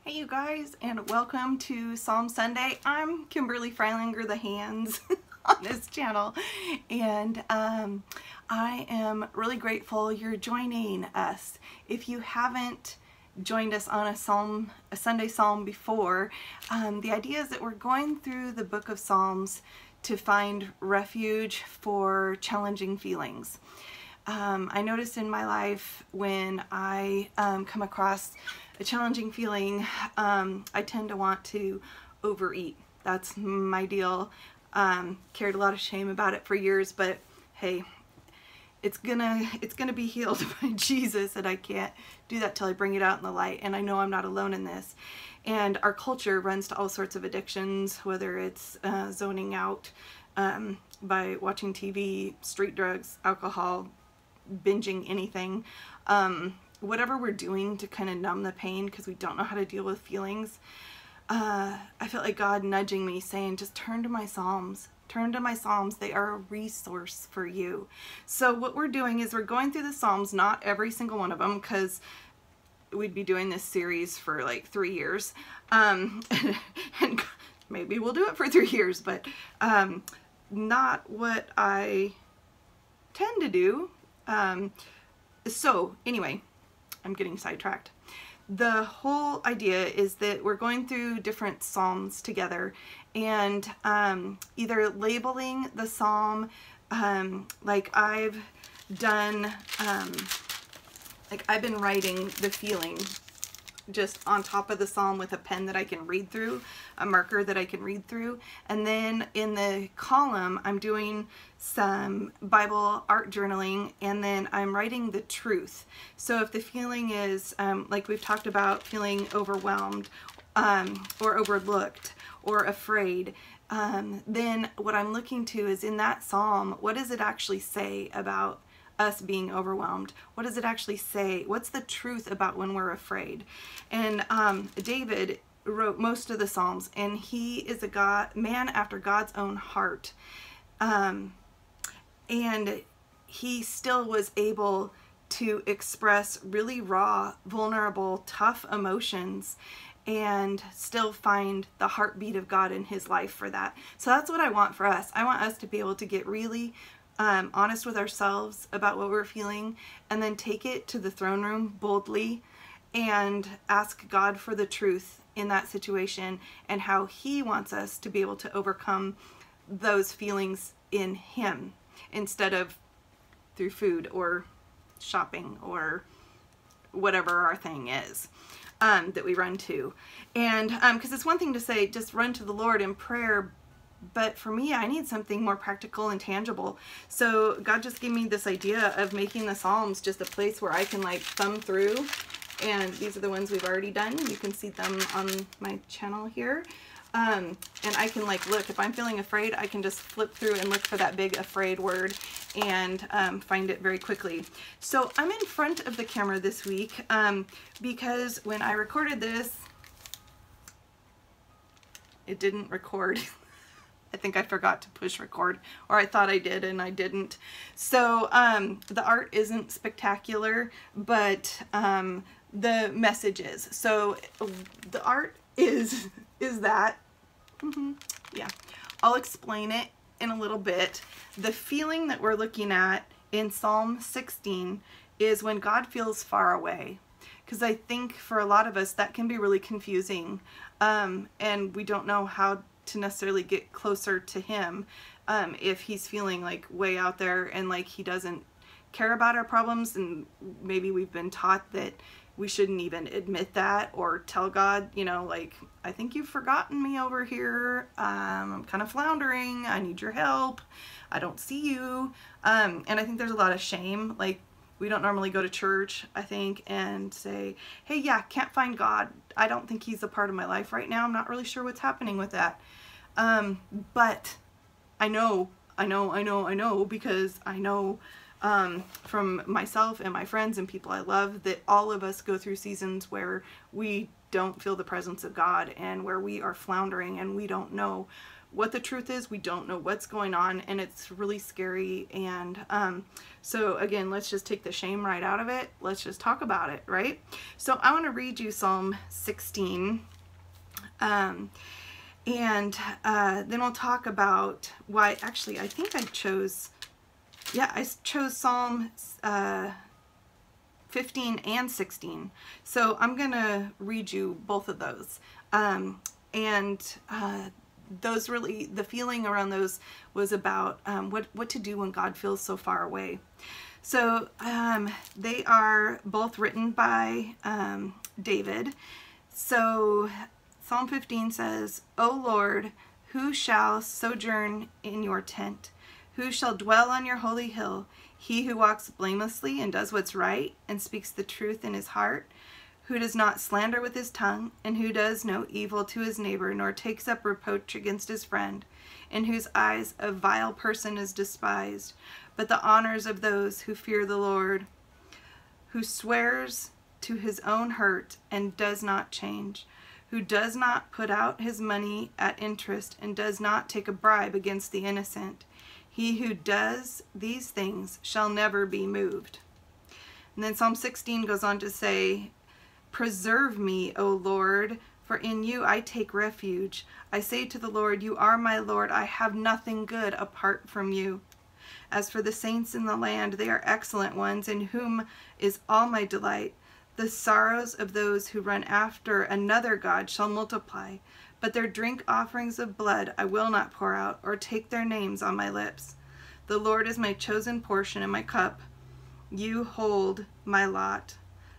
Hey you guys, and welcome to Psalm Sunday. I'm Kimberly Freilinger, the hands on this channel, and I am really grateful you're joining us. If you haven't joined us on a Sunday Psalm before, the idea is that we're going through the book of Psalms to find refuge for challenging feelings. I noticed in my life when I come across a challenging feeling, I tend to want to overeat. That's my deal. Carried a lot of shame about it for years, but hey, it's gonna be healed by Jesus, and I can't do that till I bring it out in the light. And I know I'm not alone in this. And our culture runs to all sorts of addictions, whether it's zoning out by watching TV, street drugs, alcohol, binging anything, whatever we're doing to kind of numb the pain because we don't know how to deal with feelings. I felt like God nudging me, saying, just turn to my Psalms. Turn to my Psalms. They are a resource for you. So what we're doing is we're going through the Psalms, not every single one of them, because we'd be doing this series for like 3 years. And maybe we'll do it for 3 years, but not what I tend to do. So anyway, I'm getting sidetracked. The whole idea is that we're going through different Psalms together and either labeling the Psalm like I've done, like I've been writing the feeling just on top of the Psalm with a pen that I can read through, a marker that I can read through. And then in the column, I'm doing some Bible art journaling, and then I'm writing the truth. So if the feeling is, like we've talked about, feeling overwhelmed or overlooked or afraid, then what I'm looking to is in that Psalm, what does it actually say about us being overwhelmed? What does it actually say? What's the truth about when we're afraid? And David wrote most of the Psalms, and he is a man after God's own heart. And he still was able to express really raw, vulnerable, tough emotions and still find the heartbeat of God in his life for that. So that's what I want for us. I want us to be able to get really honest with ourselves about what we're feeling, and then take it to the throne room boldly and ask God for the truth in that situation and how he wants us to be able to overcome those feelings in him instead of through food or shopping or whatever our thing is that we run to. And because it's one thing to say just run to the Lord in prayer, but for me, I need something more practical and tangible. So God just gave me this idea of making the Psalms just a place where I can like thumb through. And these are the ones we've already done. You can see them on my channel here. And I can like look, if I'm feeling afraid, I can just flip through and look for that big afraid word and find it very quickly. So I'm in front of the camera this week because when I recorded this, it didn't record. I think I forgot to push record, or I thought I did and I didn't. So the art isn't spectacular, but the message is. So the art is that. Yeah, I'll explain it in a little bit. The feeling that we're looking at in Psalm 16 is when God feels far away. Because I think for a lot of us that can be really confusing, and we don't know how to necessarily get closer to him if he's feeling like way out there and like he doesn't care about our problems. And maybe we've been taught that we shouldn't even admit that or tell God, you know, like, I think you've forgotten me over here. I'm kind of floundering. I need your help. I don't see you. And I think there's a lot of shame. Like, we don't normally go to church, I think, and say, hey, yeah, can't find God. I don't think he's a part of my life right now. I'm not really sure what's happening with that. But I know, because I know from myself and my friends and people I love that all of us go through seasons where we don't feel the presence of God and where we are floundering and we don't know what the truth is. We don't know what's going on, and it's really scary. And so again, let's just take the shame right out of it. Let's just talk about it, right? So I want to read you Psalm 16. And then we'll talk about why. Actually, I think I chose Psalm 15 and 16. So I'm going to read you both of those. Those really, the feeling around those was about what to do when God feels so far away. So they are both written by David. So Psalm 15 says, O Lord, who shall sojourn in your tent? Who shall dwell on your holy hill? He who walks blamelessly and does what's right and speaks the truth in his heart, who does not slander with his tongue, and who does no evil to his neighbor, nor takes up reproach against his friend, in whose eyes a vile person is despised, but the honors of those who fear the Lord, who swears to his own hurt and does not change, who does not put out his money at interest and does not take a bribe against the innocent. He who does these things shall never be moved. And then Psalm 16 goes on to say, Preserve me, O Lord, for in you I take refuge. I say to the Lord, you are my Lord. I have nothing good apart from you. As for the saints in the land, they are excellent ones, in whom is all my delight. The sorrows of those who run after another god shall multiply, but their drink offerings of blood I will not pour out, or take their names on my lips. The Lord is my chosen portion and my cup. You hold my lot.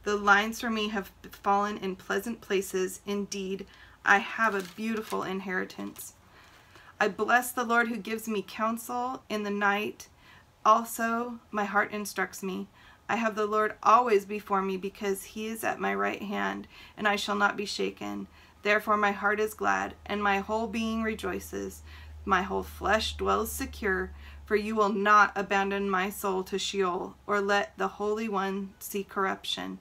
The lines for me have fallen in pleasant places. Indeed, I have a beautiful inheritance. I bless the Lord who gives me counsel in the night. Also, my heart instructs me. I have the Lord always before me, because he is at my right hand, and I shall not be shaken. Therefore my heart is glad, and my whole being rejoices. My whole flesh dwells secure, for you will not abandon my soul to Sheol, or let the Holy One see corruption.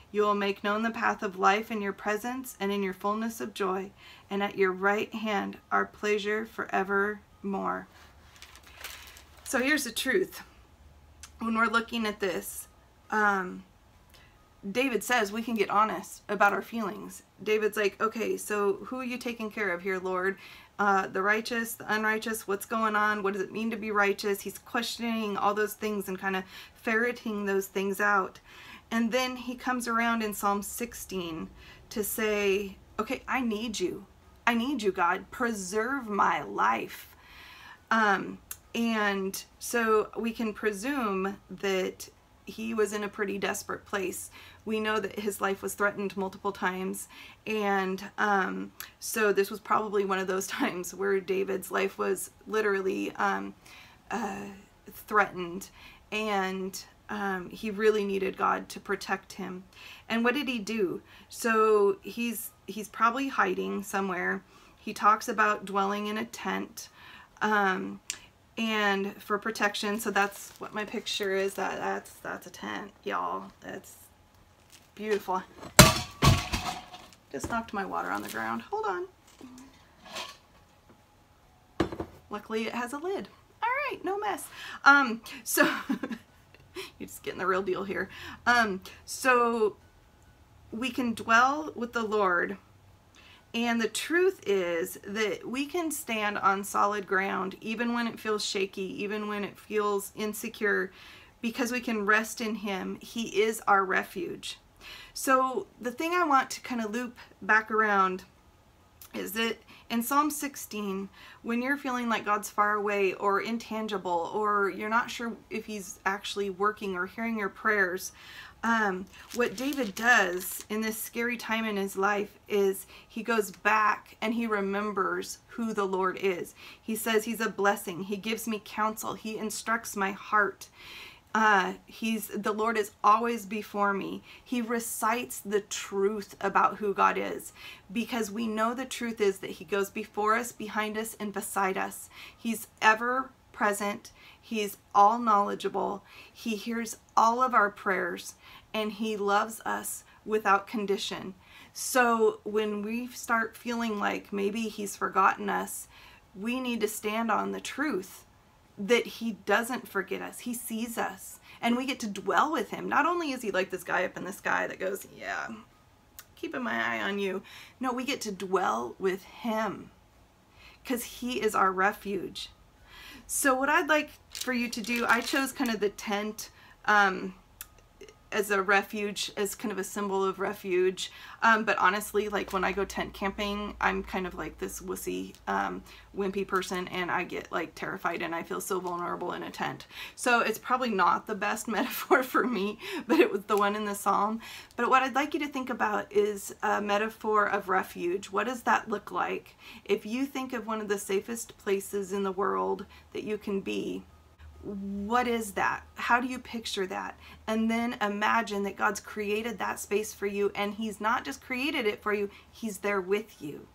You will make known the path of life in your presence, and in your fullness of joy, and at your right hand are pleasure forevermore. So here's the truth. When we're looking at this, David says we can get honest about our feelings. David's like, okay, so who are you taking care of here, Lord? The righteous, the unrighteous, what's going on? What does it mean to be righteous? He's questioning all those things and kind of ferreting those things out. And then he comes around in Psalm 16 to say, okay, I need you. I need you, God. Preserve my life. And so we can presume that he was in a pretty desperate place. We know that his life was threatened multiple times. And so this was probably one of those times where David's life was literally threatened. And he really needed God to protect him. And what did he do? So he's probably hiding somewhere. He talks about dwelling in a tent and for protection. So that's what my picture is. That's a tent, y'all. That's beautiful. Just knocked my water on the ground. Hold on. Luckily it has a lid. All right, no mess. So you're just getting the real deal here. So we can dwell with the Lord, and the truth is that we can stand on solid ground even when it feels shaky, even when it feels insecure, because we can rest in him. He is our refuge. So the thing I want to kind of loop back around is that in Psalm 16, when you're feeling like God's far away or intangible, or you're not sure if he's actually working or hearing your prayers, what David does in this scary time in his life is he goes back and he remembers who the Lord is. He says he's a blessing. He gives me counsel. He instructs my heart. The Lord is always before me. He recites the truth about who God is, because we know the truth is that he goes before us, behind us, and beside us. He's ever present. He's all knowledgeable. He hears all of our prayers, and he loves us without condition. So when we start feeling like maybe he's forgotten us, we need to stand on the truth that he doesn't forget us. He sees us, and we get to dwell with him. Not only is he like this guy up in the sky that goes, yeah, keeping my eye on you. No, we get to dwell with him because he is our refuge. So what I'd like for you to do, I chose kind of the tent as a refuge, as kind of a symbol of refuge. But honestly, like when I go tent camping, I'm kind of like this wussy, wimpy person, and I get like terrified and I feel so vulnerable in a tent. So it's probably not the best metaphor for me, but it was the one in the Psalm. But what I'd like you to think about is a metaphor of refuge. What does that look like? If you think of one of the safest places in the world that you can be, what is that? How do you picture that? And then imagine that God's created that space for you, and he's not just created it for you, he's there with you.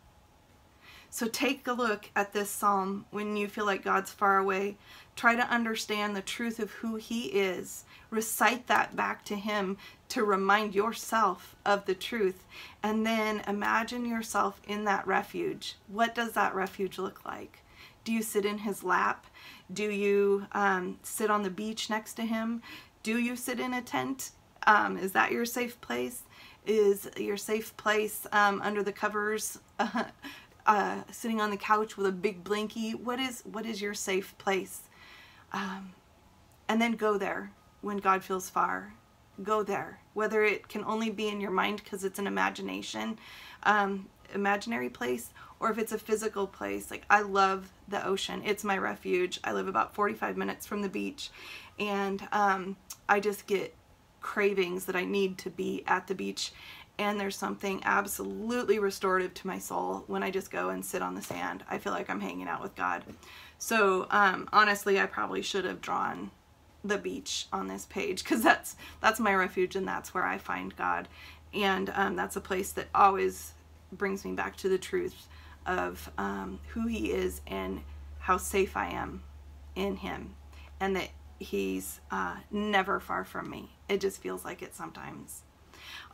So take a look at this psalm when you feel like God's far away. Try to understand the truth of who he is. Recite that back to him to remind yourself of the truth. And then imagine yourself in that refuge. What does that refuge look like? Do you sit in his lap? Do you sit on the beach next to him? Do you sit in a tent? Is that your safe place? Is your safe place under the covers, sitting on the couch with a big blankie? What is your safe place? And then go there when God feels far. Go there. Whether it can only be in your mind because it's an imaginary place, or if it's a physical place. Like, I love the ocean. It's my refuge. I live about 45 minutes from the beach, and I just get cravings that I need to be at the beach, and there's something absolutely restorative to my soul when I just go and sit on the sand. I feel like I'm hanging out with God. So honestly, I probably should have drawn the beach on this page, because that's my refuge, and that's where I find God, and that's a place that always brings me back to the truth of who he is and how safe I am in him, and that he's never far from me. It just feels like it sometimes.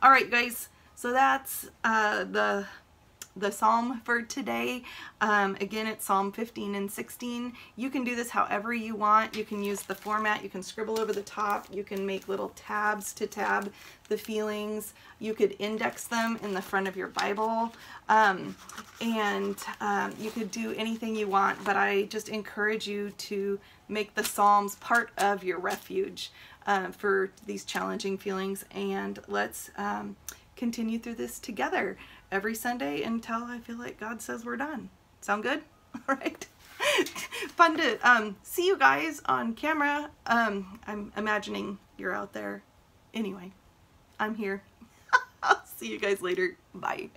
All right, guys, so that's the psalm for today. Again, it's Psalm 15 and 16. You can do this however you want. You can use the format. You can scribble over the top. You can make little tabs to tab the feelings. You could index them in the front of your Bible. You could do anything you want, but I just encourage you to make the Psalms part of your refuge for these challenging feelings. And let's continue through this together every Sunday until I feel like God says we're done. Sound good? All right. Fun to see you guys on camera. I'm imagining you're out there. Anyway, I'm here. I'll see you guys later. Bye.